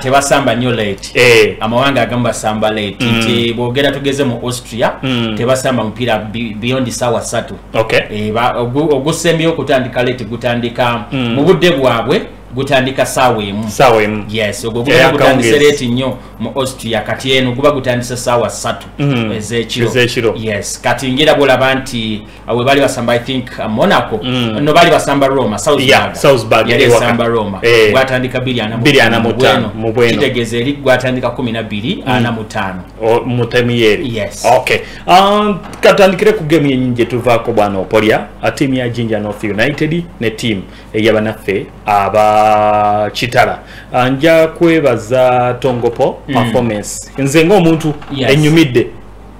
tebasamba nnyo late amawanga agamba samba late nti bwogera tugeze mu Austria tebasamba mupiira beyond sawa 3 ogusembyeyo okutandika late gutandika mu budde bwabwe gutandika sawa emu yes ogwo gutandise late nnyo mu Austria kati eno guba gutandise sawa 3 ezekiro yes kati ngira bolaba nti we bali basamba I think Monaco no bali basamba Roma Salzburg yali basamba Roma gwatandika 2-5 mu bweno kitegeze eri gwatandika 12-5 mutemiyeri yes okay katandikire ku game yenje tuvako bwana Opolia team ya Jinja North United ne team yabanaffe aba Chitala anja kwebaza Tongopo performance nze ng'omuntu enyumidde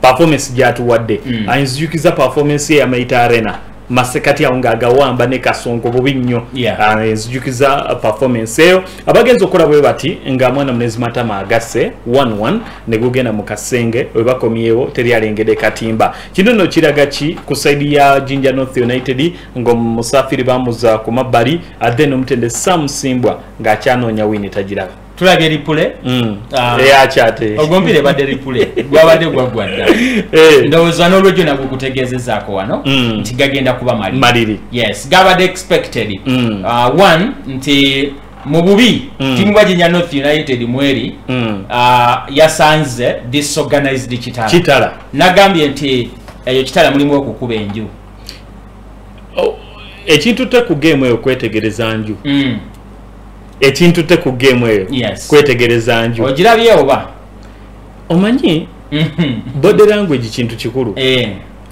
performance gyatuwadde ayinzukiza performance ya Maita Arena masekati aunga agawamba ne kasongo bubi nnyo ayinzukiza performance eyo abagenzo okola bwe bati nga mwana munezi matama agase 1-1 ne gugenda mu kasenge we bakomyewo teri alengede katimba kino no kiraga ki ku side ya Jinja North United ngo musafiri bamuza ku mabali adeno mutende Sam Ssimbwa nga chanoonya wini tajiraga tulage ripule achate ogombire bade ripule gwabade gwagwadda ndowooza n'olwegyo nagwo kutegeezezaako wano nti gagenda kuba maliri yes gabade expected one nti mu bubi timu bwa Jinja North United mweri yasanze disorganized Kitala nagambye nti eyo Kitala mulimu okukuba enju ekintu te ku game eyo kwetegereza nju ekintu te ku game eyo kwetegereza nju ogirabye oba omanyi body language kintu kikulu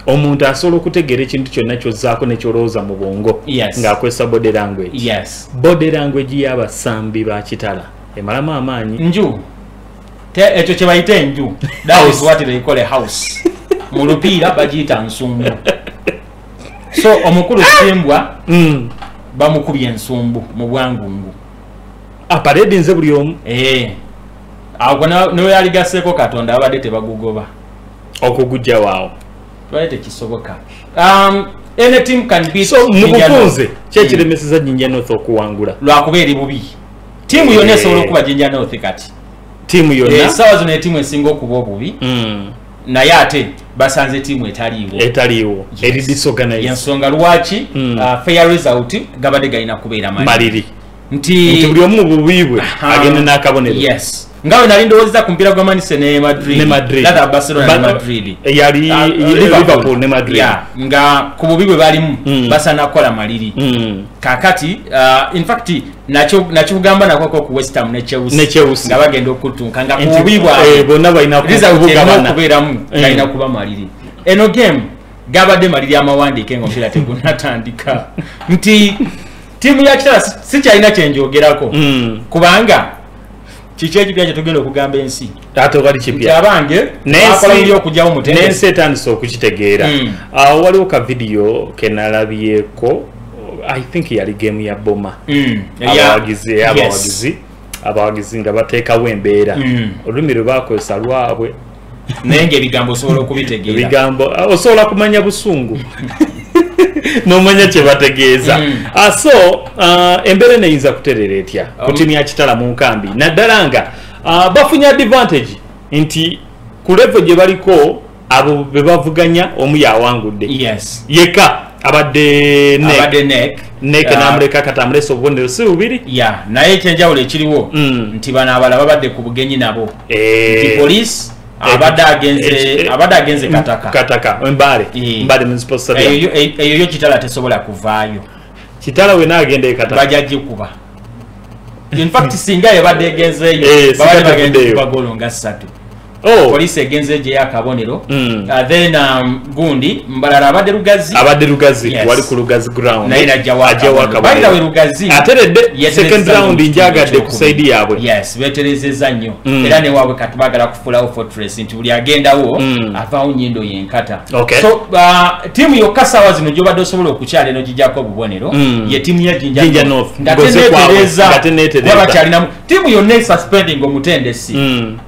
omuntu asobola okutegeera ekintu kyonna kyozzaako nekyolowooza mu bwongo ng'akozesa body language y'abasambi ba Kitala emalamu amaanyi nju ekyo kye bayita enju that is what they call a house mu lupiira bagiyita nsumbu so omukulu Ssimbwa bamukubye ensumbu mu bwangungu aparedi nze buli omu ago no yaligaseko Katonda abadde tebagugoba okugujja waawo twalete kisoboka any team can beat so mubufunze kyekiremeseza Jinja North okuwangula lwakuba eri bubi tiimu yonna esobola okuba Jinja North kati tiimu yonna sawa zino tiimu esinga okuba obubi naye ate basanze tiimu etaliiwo eri disorganized yensonga lwaki fair result gabadde galina kubeera maliri nti buli omu bubibwe agenda n'akabonero yes ngawe nali ndowooza ku mpira gwa Manchester ne Madrid lata Barcelona ne Madrid yali Liverpool ne Madrid nga ku bubibwe balimu basana kola maliri kakati in fact nakigamba nakoko ku West Ham ne Chelsea nga bagenda okutunka nga ku bubibwe bonna balina kubeeramu galina kuba maliri eno game gabadde maliri amawandiike ng'omupiira tegunnatandika nti timu ya Kitala si kyalina kyenjogerako kubanga kiki ekipya kyetugenda okugamba ensi ate wali kipya abange akola nnyo okugyawo Omutendesi n'ensi etandise okukitegeera waliwo ka video kenalabyeko I think yali game ya Boma abawagizi nga bateekawo embeera olulimi lwe bakozesa lwabwe naye ng'ebigambo osobola okubitegeera ebigambo osobola kumanya busungu nomanya kye bategeeza so embeera neyinza kuterera etya ku timu ya Kitala mu nkambi naddala nga bafunye advantage nti ku level gye baliko abo be bavuganya omu yawangudde yeka abadde nek namuleka katambulesa obubonero si bubiri naye ekyenjawulo ekiriwo nti bano abala babadde ku bugenyi nabo nti police abadde agenze kataka mbale municipal stadium eyo Kitala tesobola kuvaayo Kitala we naagende kataka bajagikuba in fact singa yabadde egenzeeyo babadde bagende kuba golo nga 3 police egenze je yakabonero then gundi mbalala abadde Lugazi wali ku Lugazi ground naye ajja wakabonero we Lugazi ateredde second round njagadde ku side yabwe beterezeza nnyo era ne waabwe katubagala kufulawo fortress nti buli agendawo avaawo nyindo yenkata so timu yokka sawa zino gyobadde osobola okukyala eno gijjako obubonero ye timu ya Jinja North ngatenetereza timu yonna suspending Omutendesi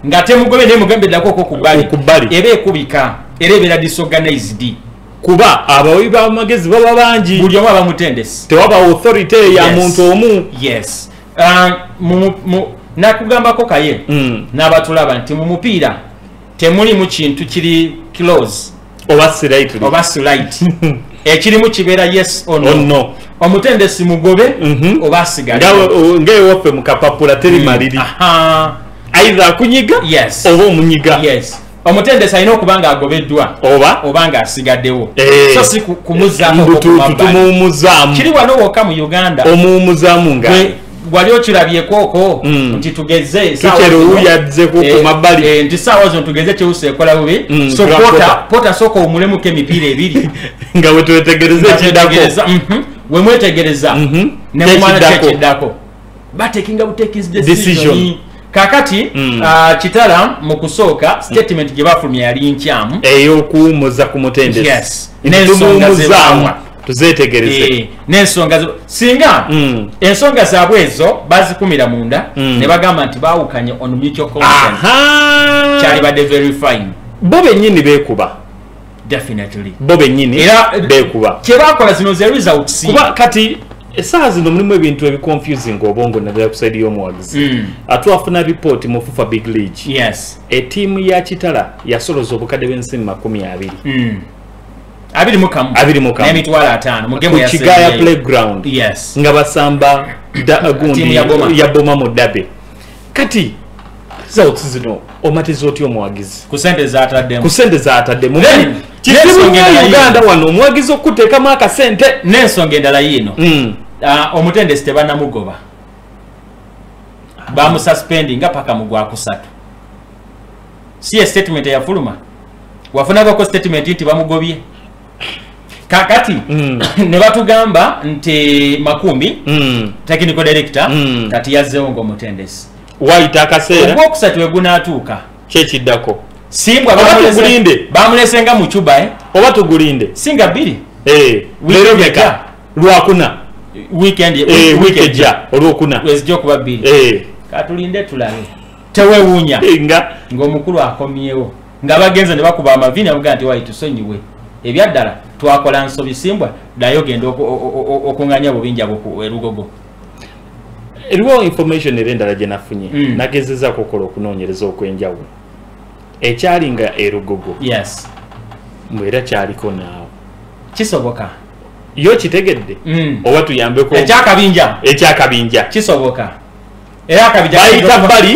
nga temugobe ne mugambe dako ko kubali ebe kubika era ebera disorganized kuba abawi ba magezi baba bangi buli omu Abamutendesi tewaba authority ya muntu omu nakugambako kaye n'abatulaba nti mu mupiira temuli mu kintu kiri close oba slight ekirimu kibeera yes or no Omutendesi mugobe oba asigale ng'ewaffe mu kapapula teri maliri either akunyiga oba omunyiga Omutendesi alina okuba nga agobeddwa oba nga asigaddewo so si kumuzzaamu kiri wano wokka mu Uganda omuwumuzaamu nga wali okirabyekoko nti tugeze nti saawa zino tugeze kyewusa ekola bubi so pota sooka omulemuko emipiira ebiri nga wetwetegereza wemwetegereza nemumala kyekiddako batekinga butekings decision kakati kitala mu kusooka statement gye bafulumya yali nkyamu ey'okuwummuza ku Mutendesi n'ensonga zebawa tuzetegereze n'ensonga singa ensonga zaabwe ezo bazikumira munda ne bagamba nti baawukanye on mutual consent kyali badde very fine bo bennyini beekuba definitely bo bennyini beekuba kye baakola zino ze results kuba kati essaawa zino mulimu ebintu ebiconfusing obwongo naddala ku saidi y'omuwagizi atwafuna report mu fufa big league ettiimu ya kitala yasoloza obukadde bw'ensimu 20 n'emitwalo 5 mu gemu ya Kigaya playground nga basamba gundi ya boma mu Dabe kati results zino omatiza otya omuwagizi ku sente zaataddemu kizibu nnyo Uganda wano omuwagizi okuteekamu akasente n'ensonga endala yiino Omutendesi tebanamugoba bamususpendinga paka mu Gwakusatu si statement eyafuluma wafunagako statement nti bamugobye kakati ne batugamba nti Makumbi technical director kati yazzeewo ng'Omutendesi wayita akaseera Ogwokusatu wegunaatuuka kyekiddako Ssimbwa bamulesenga mu Cuba oba tugulinde singa 2 leero meka Lwakuna weekend ejja Olwokuna wezijja okuba 2 katulinde tulabe tewewuunya ng'omukulu akomyewo nga bagenze ne bakuba amavini avuga nti wayi tusonyiwe ebyaddala twakola nsobi Ssimbwa ddayo genda okuŋŋanya bubinja erugogo eriwo information era endala gye nafunye nagezezaako okukola okunoonyereza okw'enjawulo ekyali nga erugogo mwera kyaliko naawe kisoboka yo kitegedde oba tuyambeko ekyakabinja kisoboka era akabinja bayita bali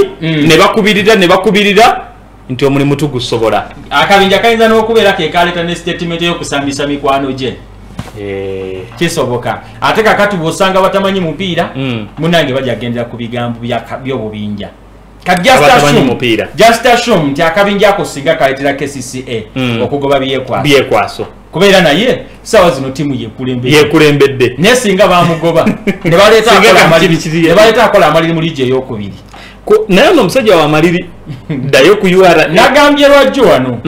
ne bakubirira nti omulimu tugusobola akabinja kayinza n'okubeera kekaleeta ne statement y'okusambisa mikwano gye kisoboka ate kakati bw'osanga batamanyi mupiira munange bajja gendera ku bigambo by'obubinja just assume nti akabinja ako singa kaleetera KCCA okugoba byekwaso kubeera naye sawa zino timu yekulembedde naye singa bamugoba ne baleeta akola amaliri mu liigi ey'okubiri naye ono omusajja wa maliri ddayo ku URA nagambye lwajjo wano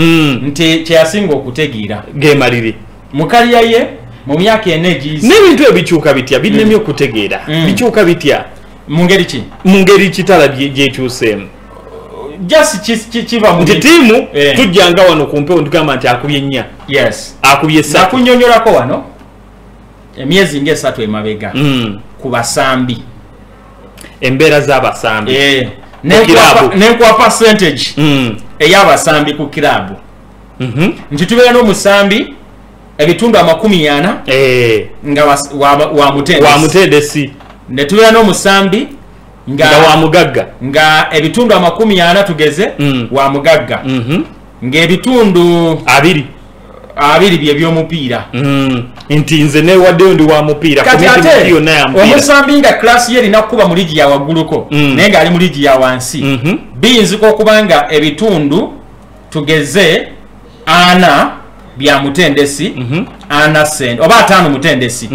nti kyeyasinga okutegeera ge maliri mu kaliya ye mu myaka ena egiyize n'ebintu ebikyuka bitya binnemye okutegeera bikyuka bitya mu ngeri ki mu ngeri kitala gyekyuseemu kiva mu tiimu tujjanga wano ku mpewo tugamba nti akubye 4 akubye 3 nakunnyonnyolako wano emyezi nga 3 emabega ku basambi embeera z'abasambi nenkuwa percentage ey'abasambi ku kiraabu nti tubeera n'omusambi ebitundu 40 nga wa Mutendesi ne tubeera n'omusambi nga wa mugagga nga ebitundu 40 tugeze wa mugagga ng'ebitundu 2 bye by'omupiira nti nze newaddeyo ndi wa mupiira kati ate omusambi nga klasi ye erina kukuba mu liigi ya wagguluko naye ng'ali mu liigi ya wansi biyinzika okuba nga ebitundu tugeze 4 bya Mutendesi 4 sente oba 5 Mutendesi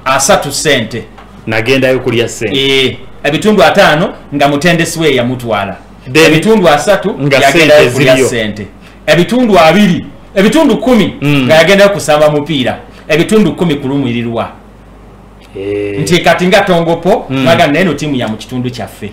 3 sente nagendayo kulya sente ebitundu 5 nga Mutendesi we yamutwala ebitundu 3 yagendayo kulya sente ebitundu 2 ebitundu 10 nga yagendayo kusamba mupiira ebitundu 10 kulumuirirwa nti kati nga tongopo naga neno timu ya mu kitundu kyaffe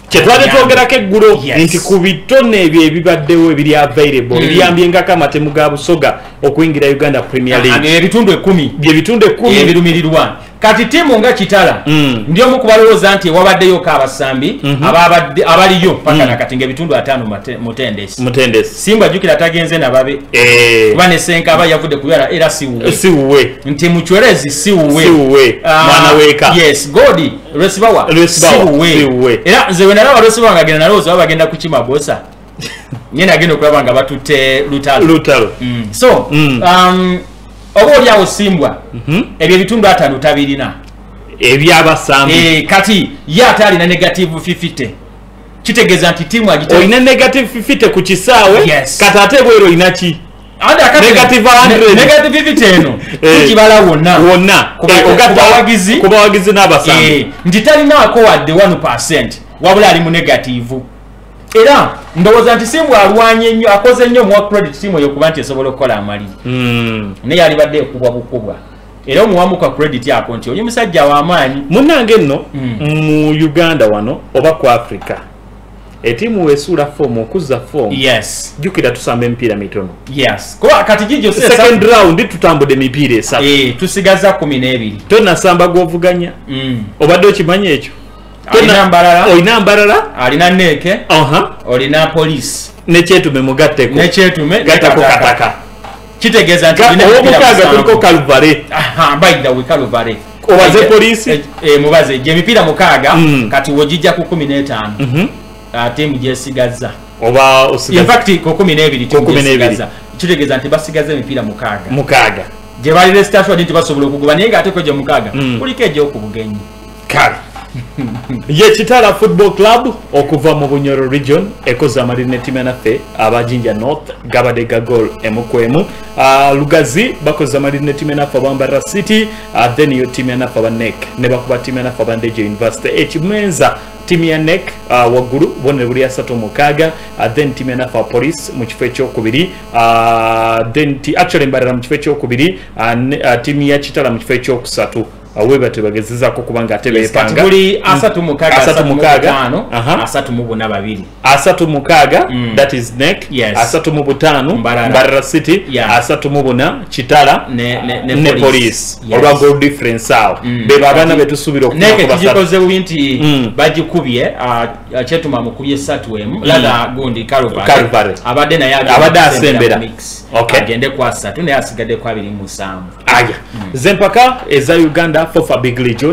kyetwali twogerako eggulo nti ku bitone ebyo ebibaddewo ebiri available ebyambyenga amatemu ga Busoga okuyingira Uganda Premier League ebitundu 10 bye bitundu 10 ebirumirirwa kati timu nga Kitala ndio mukubalowooza nti wabaddeyo kabasambi abaliyo paka nakati ngebitundu 5 Mutendesi Ssimbwa jukira tagenze nababe kuba ne senka aba yavudde kuyala era siwuwe nti muchwerezi siwuwe mwana weka yes godi Lwesibawa siwuwe era nze we nalaba Lwesibawa ngagenda nalowooza baba bagenda kukima bosa nyina agenda okulaba nga batutte lutalo so oba olyawo Ssimbwa ebyo ebitundu 5 tabirina ebyabasambi kati ye ate alina negative 50 kitegeeza nti tiimu agite olina negative 50 ku kisaawe kati ate bwero olina ki negative 50 eno tukibala wonna ku bawagizi n'abasambi nti talinaako wadde 1% wabula ali mu negative era ndowooza nti Ssimbwa alwanye nnyo akoze nnyo muwa credit tiimu eyo kuba nti esobola okukola amaliri naye alibadde ekubwa era omuwamu kwa credit yako nti oli musajja w'amaanyi munnange nno mu Uganda wano oba ku Africa etiimu wesuula fomu okuzza fomu jukira tusamba emipiira mitono kuba kati gijjo second round tutambudde emipiira 3 tusigaza 12 tonasamba gw'ovuganya obadde okimanyi ekyo olina mbalala alina neeke olina poliisi nekyetume mugatteko gattako kataka kitegeeza nti omukaaga kuliko kaluvale kaluvale obaze poliisi mubaze gy'emipiira 6 kati wogijja ku 15 tiimu gyesigaza oba infact ku 12 tiimu gyesigaza kitegeeza nti basigaza emipiira 6 gye bali restashwa nti basobola okugoba naye ng'ate kwegyo 6 kuliko egy'okubugenyi kale ye Kitala Football Club okuva mu Bunyoro region ekoza amaliri ne timu yanaffe abajinja North gabadde gagol emukwemu Lugazi bakoza amaliri ne timu yanaffe Bambara City then yo timu yanaffe abanek ne bakuba timu yanaffe Abandeje University ekimenza timu ya NEC waggulu bone buli 36 then timu yanaffe Police mu kifo ekyokubiri then actually mbarira mu kifo ekyokubiri timu ya Kitala mu kifo ekyokusatu aweba tebagezezako kubanga atebepanga buli 36 that is NEC 35 Mbarara City 34 Kitala ne Police olwa goal difference awo beba abana betusubira okuba kikoze binti bagikubye chetuma mukubye satwem lala gundi Kaluvare abadde naye asembera agende kwa 3 naye asigadde kwa 27 aya zempaka eza Uganda for big legion